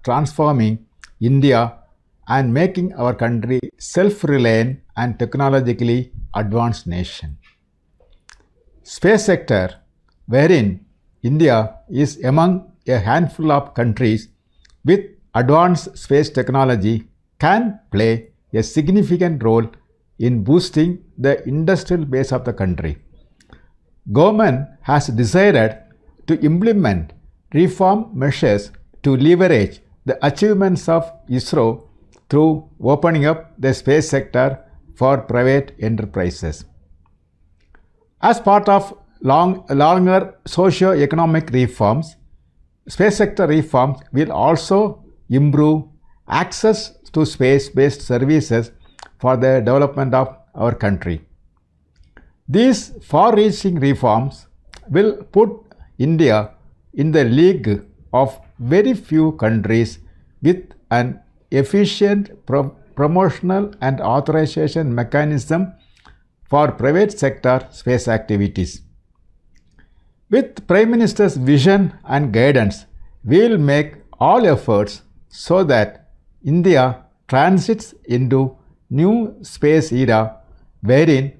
transforming India and making our country self-reliant and technologically advanced nation. Space sector, wherein India is among a handful of countries with advanced space technology, can play a significant role in boosting the industrial base of the country. Government has decided to implement reform measures to leverage the achievements of ISRO through opening up the space sector for private enterprises. As part of longer socio-economic reforms, space sector reforms will also improve access to space-based services for the development of our country. These far-reaching reforms will put India in the league of very few countries with an efficient promotional and authorization mechanism for private sector space activities. With Prime Minister's vision and guidance, we will make all efforts so that India transits into new space era wherein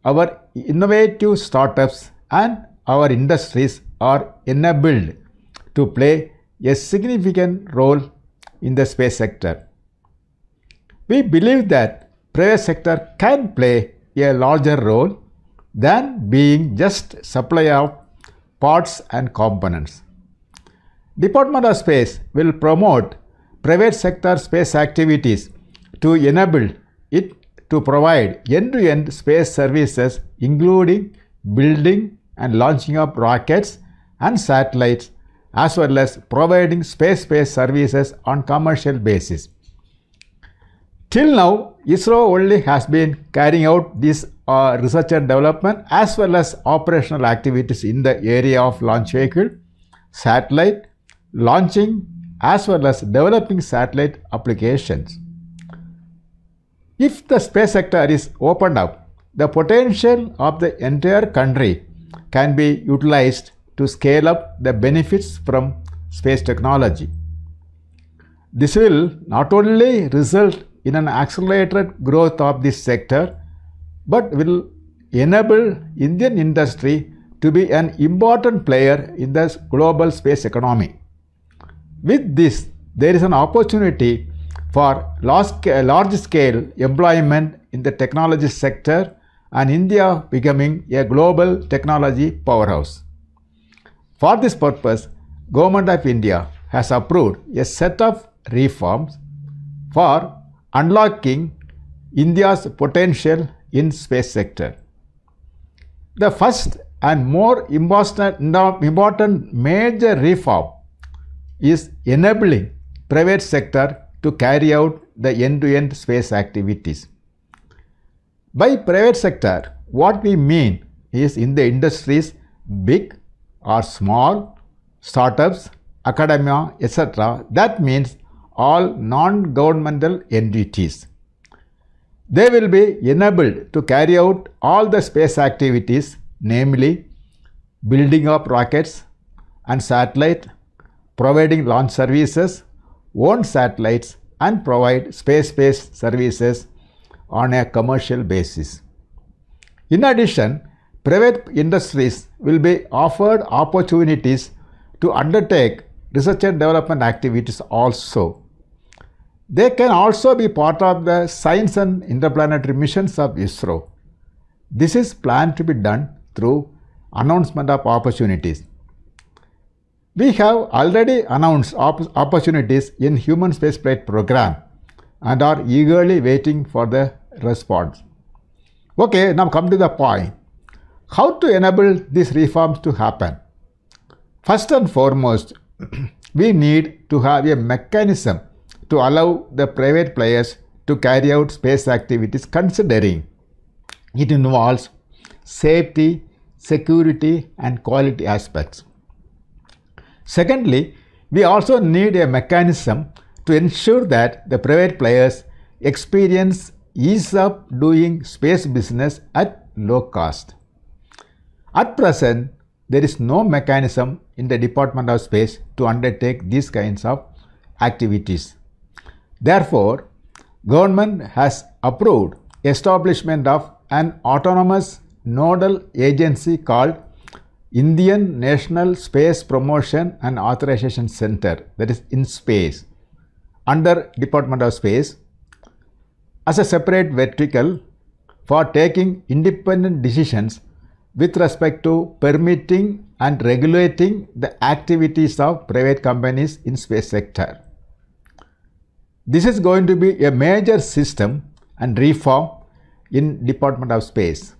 our innovative startups and our industries are enabled to play a significant role in the space sector. We believe that private sector can play a larger role than being just supplier of parts and components. Department of Space will promote private sector space activities to enable it to provide end-to-end space services, including building and launching of rockets and satellites, as well as providing space-based services on commercial basis. Till now, ISRO only has been carrying out this research and development as well as operational activities in the area of launch vehicle, satellite, launching, as well as developing satellite applications. If the space sector is opened up, the potential of the entire country can be utilized to scale up the benefits from space technology. This will not only result in an accelerated growth of this sector, but will enable Indian industry to be an important player in the global space economy. With this, there is an opportunity for large-scale employment in the technology sector and India becoming a global technology powerhouse. For this purpose, Government of India has approved a set of reforms for unlocking India's potential in space sector. The first and more important major reform is enabling private sector to carry out the end-to-end space activities. By private sector, what we mean is in the industries, big or small, startups, academia, etc. That means all non-governmental entities. They will be enabled to carry out all the space activities, namely building up rockets and satellite, providing launch services, own satellites, and provide space-based services on a commercial basis. In addition, private industries will be offered opportunities to undertake research and development activities also. They can also be part of the science and interplanetary missions of ISRO. This is planned to be done through announcement of opportunities. We have already announced opportunities in Human Spaceflight Program and are eagerly waiting for the response. Okay, now come to the point. How to enable these reforms to happen? First and foremost, we need to have a mechanism to allow the private players to carry out space activities, considering it involves safety, security, and quality aspects. Secondly, we also need a mechanism to ensure that the private players experience ease of doing space business at low cost. At present, there is no mechanism in the Department of Space to undertake these kinds of activities. Therefore, government has approved establishment of an autonomous nodal agency called Indian National Space Promotion and Authorization Center, that is INSPACE, under Department of Space as a separate vertical for taking independent decisions with respect to permitting and regulating the activities of private companies in space sector. This is going to be a major system and reform in Department of Space.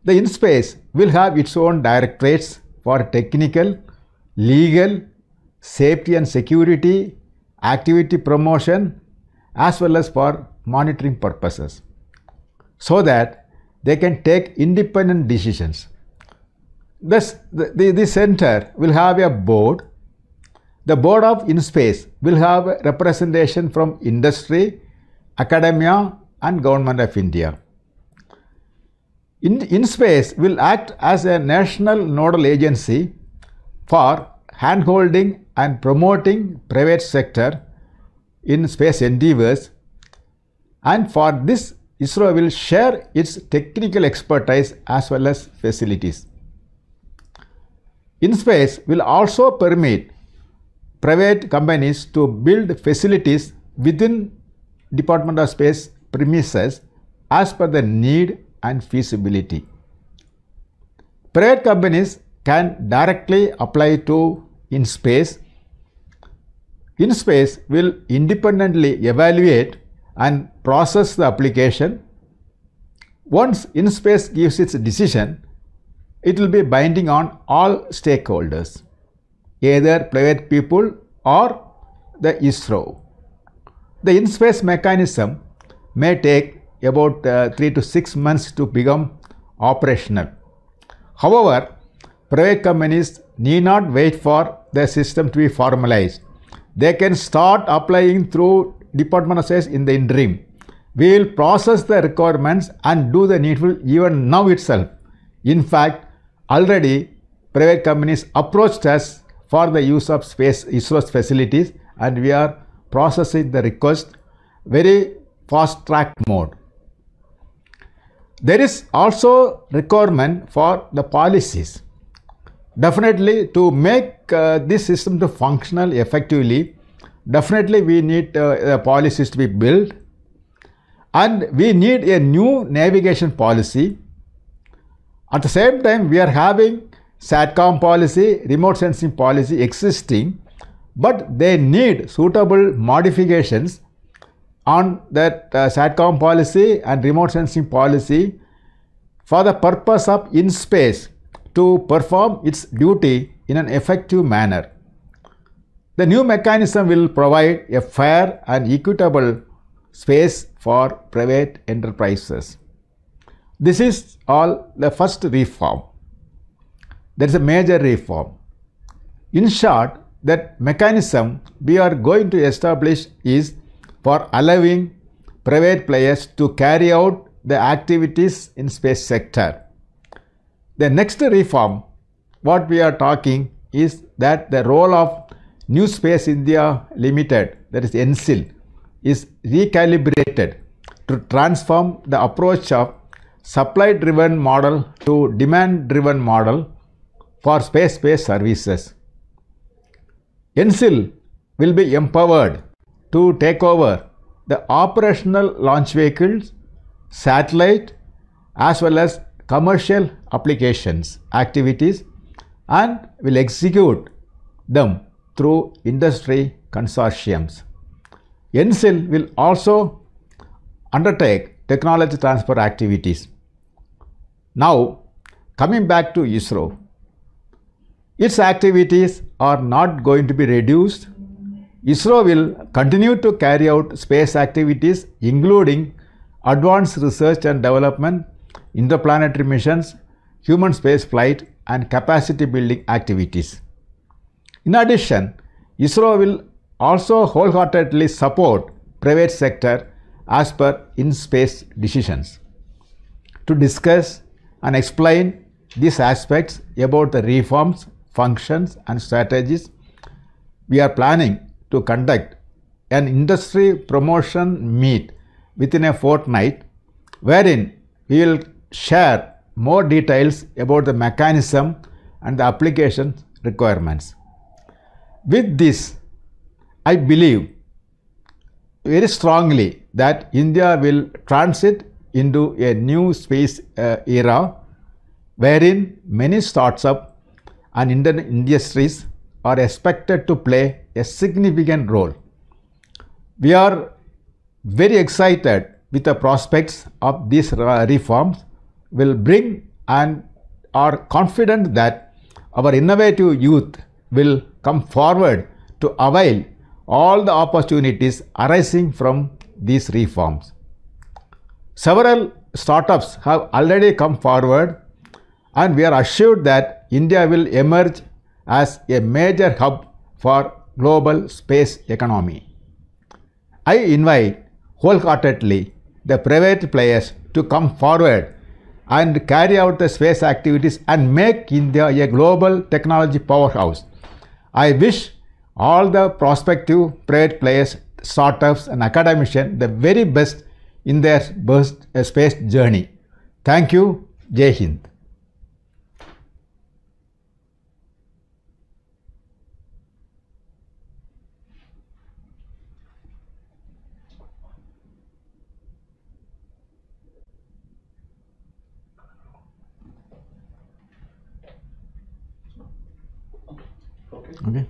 The INSPACE will have its own directorates for technical, legal, safety and security, activity promotion, as well as for monitoring purposes, so that they can take independent decisions. Thus, the center will have a board. The board of INSPACE will have representation from industry, academia and Government of India. INSPACE will act as a national nodal agency for handholding and promoting private sector in space endeavors, and for this ISRO will share its technical expertise as well as facilities. INSPACE will also permit private companies to build facilities within Department of Space premises as per the need and feasibility. Private companies can directly apply to INSPACE. INSPACE will independently evaluate and process the application. Once INSPACE gives its decision, it will be binding on all stakeholders, either private people or the ISRO. The INSPACE mechanism may take about 3 to 6 months to become operational. However, private companies need not wait for the system to be formalized. They can start applying through Department of Space in the interim. We will process the requirements and do the needful even now itself. In fact, already private companies approached us for the use of ISRO's facilities, and we are processing the request very fast track mode. There is also requirement for the policies. Definitely, to make this system to functional effectively, definitely we need policies to be built, and we need a new navigation policy. At the same time, we are having SATCOM policy, remote sensing policy existing, but they need suitable modifications on that SATCOM policy and remote sensing policy for the purpose of INSPACE to perform its duty in an effective manner. The new mechanism will provide a fair and equitable space for private enterprises. This is all the first reform. There is a major reform. In short, that mechanism we are going to establish is for allowing private players to carry out the activities in space sector. The next reform, what we are talking is that the role of New Space India Limited, that is NSIL, is recalibrated to transform the approach of supply-driven model to demand-driven model for space-based services. NSIL will be empowered to take over the operational launch vehicles, satellite, as well as commercial applications activities, and will execute them through industry consortiums. NSIL will also undertake technology transfer activities. Now, coming back to ISRO, its activities are not going to be reduced. ISRO will continue to carry out space activities, including advanced research and development, interplanetary missions, human space flight, and capacity building activities. In addition, ISRO will also wholeheartedly support private sector as per INSPACE decisions. To discuss and explain these aspects about the reforms, functions and strategies, we are planning to conduct an industry promotion meet within a fortnight, wherein we will share more details about the mechanism and the application requirements. With this, I believe very strongly that India will transit into a new space era, wherein many startups and Indian industries are expected to play a significant role. We are very excited with the prospects of these reforms will bring, and are confident that our innovative youth will come forward to avail all the opportunities arising from these reforms. Several startups have already come forward, and we are assured that India will emerge as a major hub for global space economy. I invite wholeheartedly the private players to come forward and carry out the space activities and make India a global technology powerhouse. I wish all the prospective private players, startups and academicians the very best in their space journey. Thank you. Jai Hind. Okay.